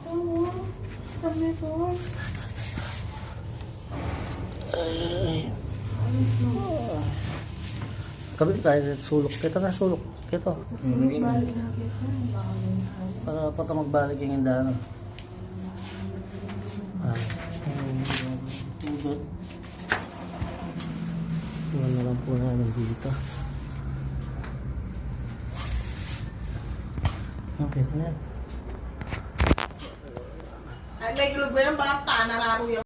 Oo. Kami ko. Kami tayo sulok. Kita na sulok. Kita. Balik na kita. Para pa magbalik yung indano. Iwan na lang po namin dito. Okay na yan. Ay, may gulog ba yung baka pa, nararo yung